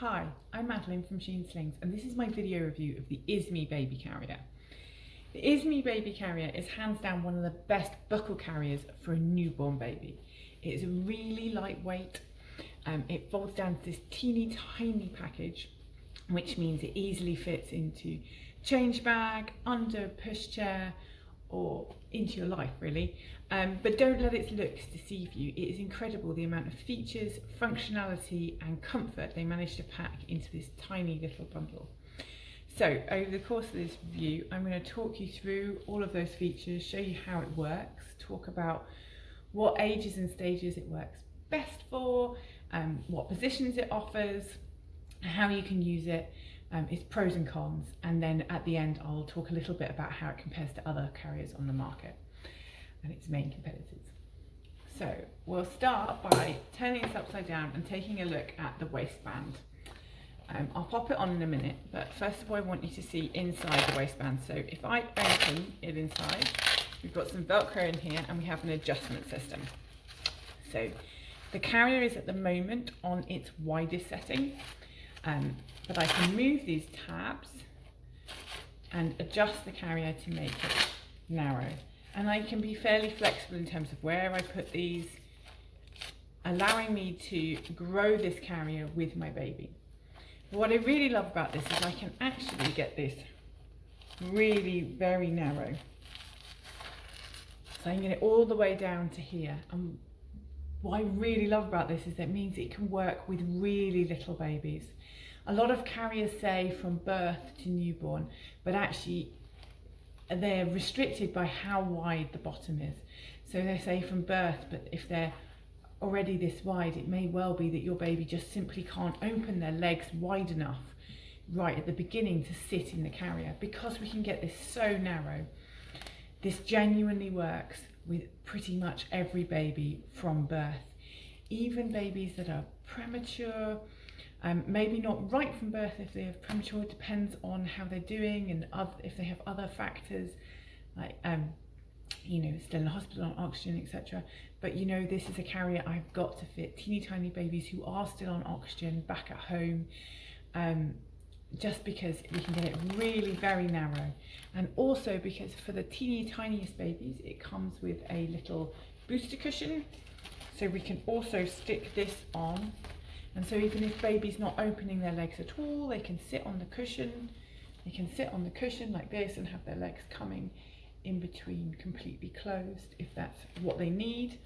Hi, I'm Madeline from Sheen Slings, and this is my video review of the Izmi Baby Carrier. The Izmi Baby Carrier is hands down one of the best buckle carriers for a newborn baby. It is really lightweight. It folds down to this teeny tiny package, which means it easily fits into change bag, under pushchair, or into your life really. But don't let its looks deceive you. It is incredible the amount of features, functionality and comfort they managed to pack into this tiny little bundle. So over the course of this review, I'm going to talk you through all of those features, show you how it works, talk about what ages and stages it works best for, what positions it offers, how you can use it, its pros and cons, and then at the end I'll talk a little bit about how it compares to other carriers on the market and its main competitors. So we'll start by turning this upside down and taking a look at the waistband. I'll pop it on in a minute, but first of all I want you to see inside the waistband. So if I open it inside, we've got some Velcro in here and we have an adjustment system. So the carrier is at the moment on its widest setting, but I can move these tabs and adjust the carrier to make it narrow. And I can be fairly flexible in terms of where I put these, allowing me to grow this carrier with my baby. But what I really love about this is I can actually get this really very narrow. So I can get it all the way down to here. And what I really love about this is that it means it can work with really little babies. A lot of carriers say from birth to newborn, but actually they're restricted by how wide the bottom is. So they say from birth, but if they're already this wide, it may well be that your baby just simply can't open their legs wide enough right at the beginning to sit in the carrier. Because we can get this so narrow, this genuinely works with pretty much every baby from birth. Even babies that are premature, maybe not right from birth if they have premature, it depends on how they're doing and if they have other factors like still in the hospital on oxygen, etc. But this is a carrier I've got to fit teeny tiny babies who are still on oxygen back at home, just because we can get it really very narrow, and also because for the teeny tiniest babies it comes with a little booster cushion, so we can also stick this on. And so even if baby's not opening their legs at all, they can sit on the cushion. They can sit on the cushion like this and have their legs coming in between completely closed if that's what they need.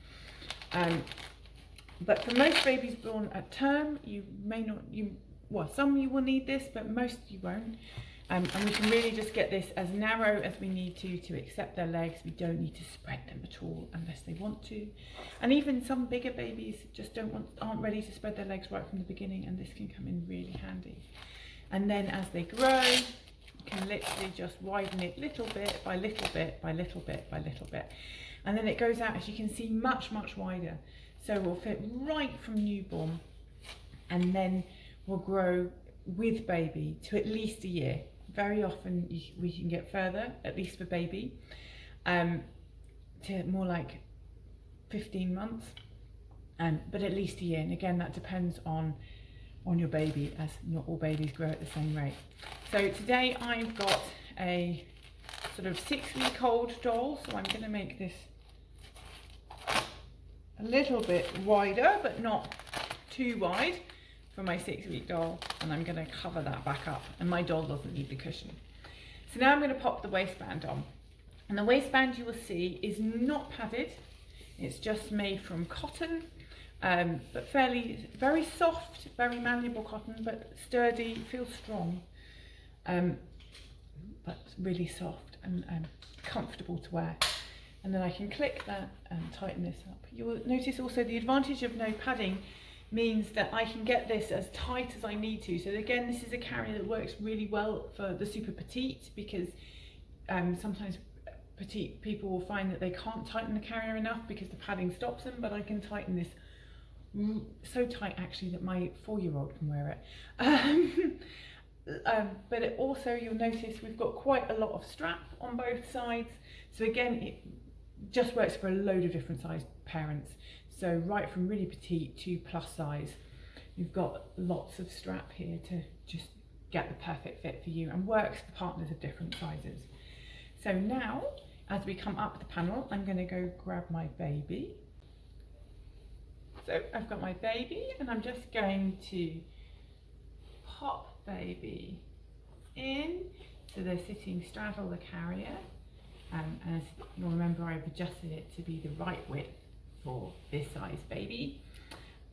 But for most babies born at term, you may not, some you will need this, but most you won't. And we can really just get this as narrow as we need to accept their legs. We don't need to spread them at all unless they want to. And even some bigger babies just aren't ready to spread their legs right from the beginning, and this can come in really handy. And then as they grow, you can literally just widen it little bit by little bit by little bit by little bit. And then it goes out, as you can see, much, much wider. So we'll fit right from newborn, and then we'll grow with baby to at least a year. Very often we can get further, at least for baby, to more like 15 months, but at least a year. And again, that depends on your baby, as not all babies grow at the same rate. So today I've got a sort of 6-week-old doll, so I'm going to make this a little bit wider, but not too wide for my 6-week doll, and I'm going to cover that back up, and my doll doesn't need the cushion. So now I'm going to pop the waistband on, and the waistband you will see is not padded. It's just made from cotton, but very soft, very malleable cotton, but sturdy, feels strong, but really soft and comfortable to wear. And then I can click that and tighten this up. You will notice also the advantage of no padding means that I can get this as tight as I need to. So again, this is a carrier that works really well for the super petite, because sometimes petite people will find that they can't tighten the carrier enough because the padding stops them, but I can tighten this so tight actually that my 4-year-old can wear it. But it also, you'll notice we've got quite a lot of strap on both sides. So again, it just works for a load of different size parents. So right from really petite to plus size. You've got lots of strap here to just get the perfect fit for you, and works for partners of different sizes. So now, as we come up the panel, I'm going to go grab my baby. So I've got my baby, and I'm just going to pop baby in so they're sitting straddle the carrier. And as you'll remember, I've adjusted it to be the right width for this size baby.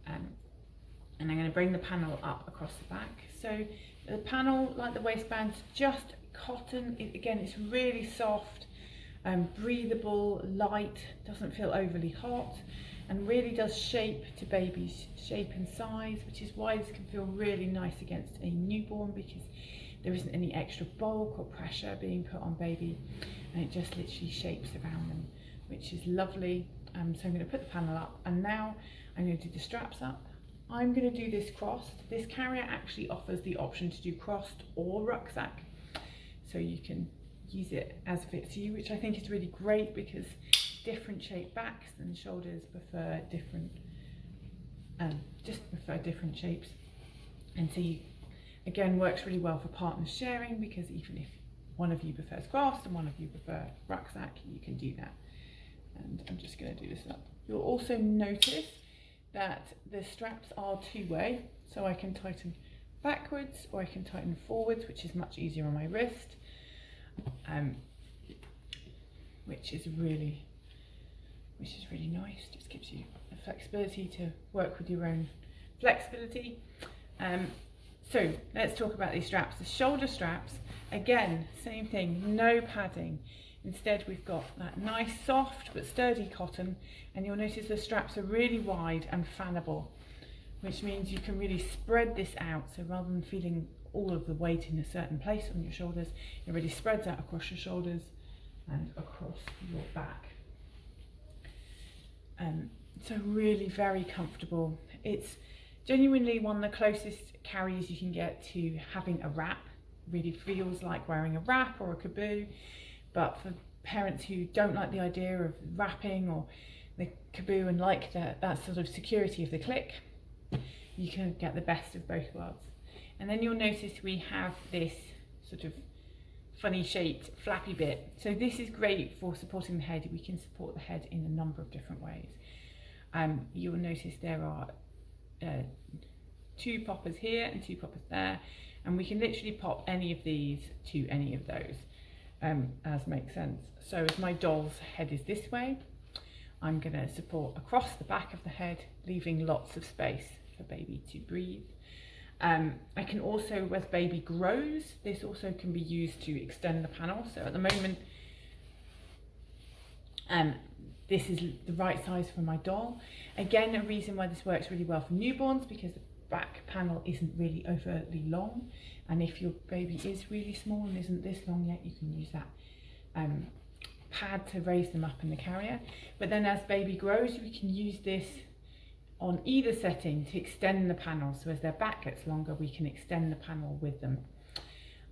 And I'm going to bring the panel up across the back. So the panel, like the waistband's just cotton. Again, it's really soft, breathable, light, doesn't feel overly hot, and really does shape to baby's shape and size, which is why this can feel really nice against a newborn, because there isn't any extra bulk or pressure being put on baby, and it just literally shapes around them, which is lovely. So I'm going to put the panel up, and now I'm going to do the straps up. I'm going to do this crossed. This carrier actually offers the option to do crossed or rucksack, so you can use it as fits you, which I think is really great, because different shaped backs and shoulders prefer different, different shapes, and so you, again, works really well for partners sharing, because even if one of you prefers crossed and one of you prefer rucksack, you can do that. And I'm just going to do this up. You'll also notice that the straps are two-way, so I can tighten backwards or I can tighten forwards, which is much easier on my wrist, which is really nice. Just gives you the flexibility to work with your own flexibility. So let's talk about these straps. The shoulder straps, again, same thing, no padding. Instead, we've got that nice soft but sturdy cotton, and you'll notice the straps are really wide and fannable, which means you can really spread this out. So rather than feeling all of the weight in a certain place on your shoulders, it really spreads out across your shoulders and across your back. So really very comfortable. It's genuinely one of the closest carriers you can get to having a wrap. Really feels like wearing a wrap or a kaboo. But for parents who don't like the idea of wrapping or the kaboo and like that sort of security of the click, you can get the best of both worlds. And then you'll notice we have this sort of funny shaped flappy bit. So this is great for supporting the head. We can support the head in a number of different ways. You'll notice there are two poppers here and two poppers there, and we can literally pop any of these to any of those. As makes sense. So if my doll's head is this way, I'm going to support across the back of the head, leaving lots of space for baby to breathe. I can also, as baby grows, this also can be used to extend the panel. So at the moment, this is the right size for my doll. Again, a reason why this works really well for newborns, because the back panel isn't really overtly long, and if your baby is really small and isn't this long yet, you can use that pad to raise them up in the carrier. But then as baby grows, we can use this on either setting to extend the panel. So as their back gets longer, we can extend the panel with them.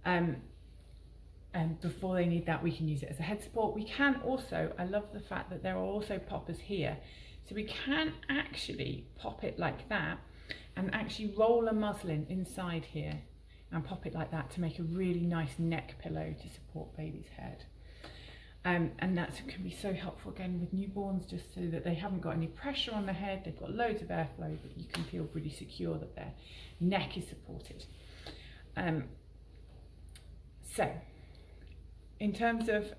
And before they need that, we can use it as a head support. We can also, I love the fact that there are also poppers here. So we can actually pop it like that and actually roll a muslin inside here and pop it like that to make a really nice neck pillow to support baby's head. And that can be so helpful again with newborns, just so that they haven't got any pressure on the head, they've got loads of airflow, but you can feel really secure that their neck is supported. So in terms of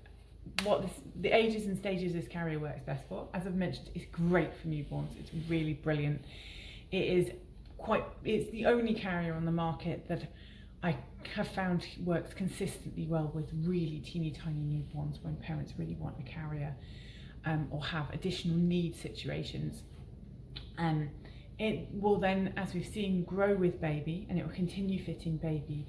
what the ages and stages this carrier works best for, as I've mentioned, it's great for newborns. It's really brilliant. It's the only carrier on the market that I have found works consistently well with really teeny tiny newborns when parents really want a carrier or have additional need situations. It will then, as we've seen, grow with baby, and it will continue fitting baby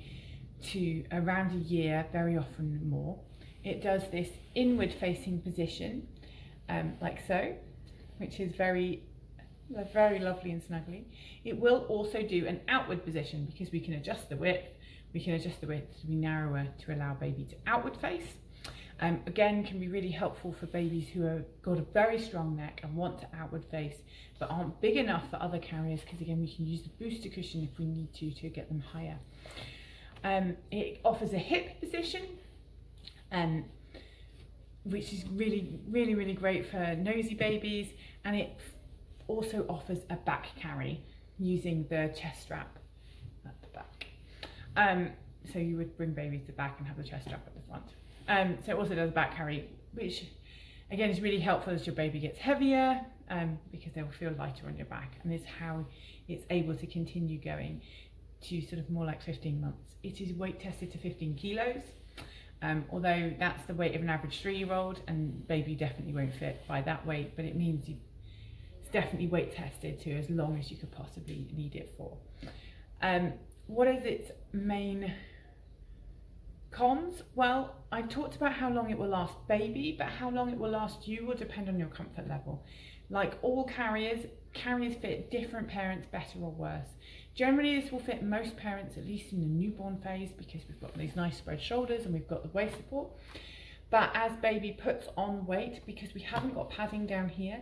to around a year, very often more. It does this inward facing position like so, which is very lovely and snuggly. It will also do an outward position, because we can adjust the width. We can adjust the width to be narrower to allow baby to outward face. Again, can be really helpful for babies who have got a very strong neck and want to outward face but aren't big enough for other carriers, because again we can use the booster cushion if we need to get them higher. It offers a hip position, which is really great for nosy babies, and it also offers a back carry using the chest strap at the back. So you would bring baby to the back and have the chest strap at the front. So it also does a back carry, which again is really helpful as your baby gets heavier, because they will feel lighter on your back, and is how it's able to continue going to sort of more like 15 months. It is weight tested to 15 kilos, although that's the weight of an average 3-year-old, and baby definitely won't fit by that weight, but it means it's definitely weight tested to as long as you could possibly need it for. What is its main cons? Well, I've talked about how long it will last baby, but how long it will last you will depend on your comfort level. Like all carriers fit different parents better or worse. Generally this will fit most parents, at least in the newborn phase, because we've got these nice spread shoulders and we've got the waist support. But as baby puts on weight, because we haven't got padding down here,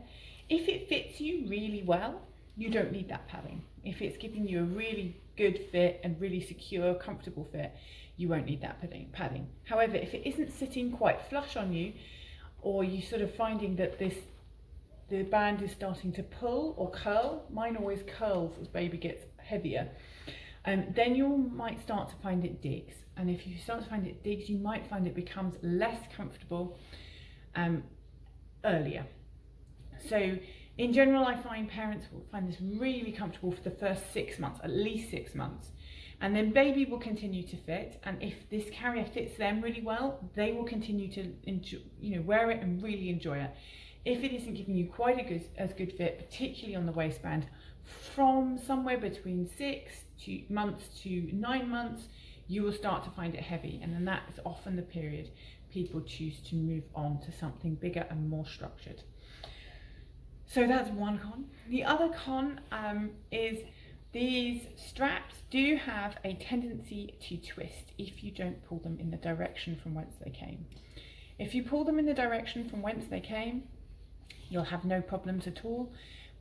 if it fits you really well, you don't need that padding. If it's giving you a really good fit and really secure, comfortable fit, you won't need that padding. However, if it isn't sitting quite flush on you, or you sort of finding that the band is starting to pull or curl, mine always curls as baby gets heavier, then you might start to find it digs. And if you start to find it digs, you might find it becomes less comfortable earlier. So in general, I find parents will find this really comfortable for the first 6 months, at least 6 months. And then baby will continue to fit, and if this carrier fits them really well, they will continue to enjoy, wear it and really enjoy it. If it isn't giving you quite as good fit, particularly on the waistband, from somewhere between 6 months to 9 months, you will start to find it heavy, and then that is often the period people choose to move on to something bigger and more structured. So that's one con. The other con is these straps do have a tendency to twist if you don't pull them in the direction from whence they came. If you pull them in the direction from whence they came, you'll have no problems at all,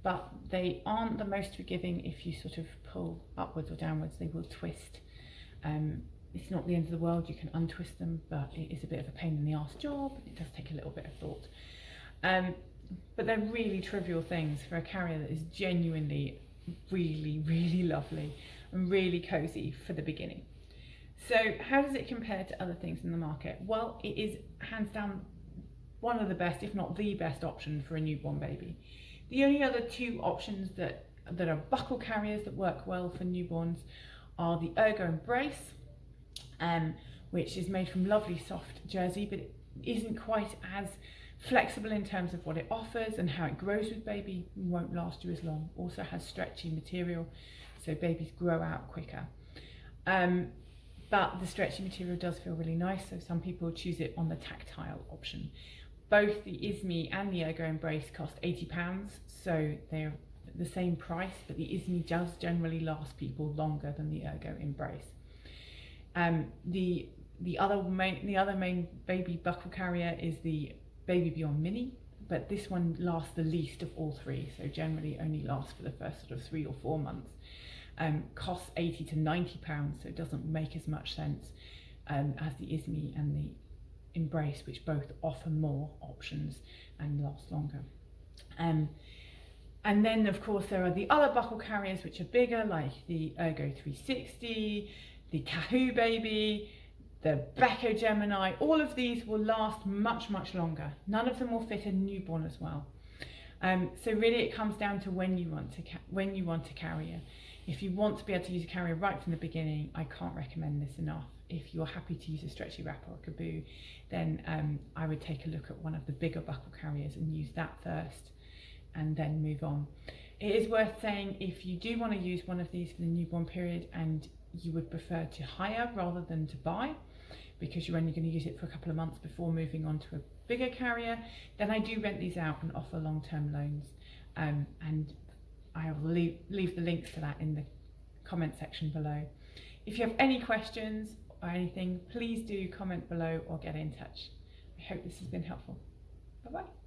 but they aren't the most forgiving. If you sort of pull upwards or downwards, they will twist. It's not the end of the world, you can untwist them, but it is a bit of a pain in the arse job. It does take a little bit of thought. But they're really trivial things for a carrier that is genuinely really lovely and really cozy for the beginning. So how does it compare to other things in the market? Well, it is hands down one of the best, if not the best option for a newborn baby. The only other 2 options that are buckle carriers that work well for newborns are the Ergo Embrace, which is made from lovely soft jersey, but it isn't quite as flexible in terms of what it offers and how it grows with baby, won't last you as long. Also has stretchy material, so babies grow out quicker. But the stretchy material does feel really nice, so some people choose it on the tactile option. Both the Izmi and the Ergo Embrace cost £80, so they're the same price, but the Izmi does generally last people longer than the Ergo Embrace. The other main baby buckle carrier is the Baby Beyond Mini, but this one lasts the least of all 3, so generally only lasts for the first sort of 3 or 4 months. Costs £80 to £90, so it doesn't make as much sense as the Izmi and the Embrace, which both offer more options and last longer. And then of course there are the other buckle carriers which are bigger, like the Ergo 360, the Kahoo Baby, the Becco Gemini. All of these will last much longer. None of them will fit a newborn as well. So really it comes down to when you want a carrier. If you want to be able to use a carrier right from the beginning, I can't recommend this enough. If you're happy to use a stretchy wrap or a kaboo, then I would take a look at one of the bigger buckle carriers and use that first and then move on. It is worth saying, if you do want to use one of these for the newborn period and you would prefer to hire rather than to buy, because you're only going to use it for a couple of months before moving on to a bigger carrier, then I do rent these out and offer long-term loans, and I will leave the links to that in the comment section below. If you have any questions or anything, please do comment below or get in touch. I hope this has been helpful. Bye bye.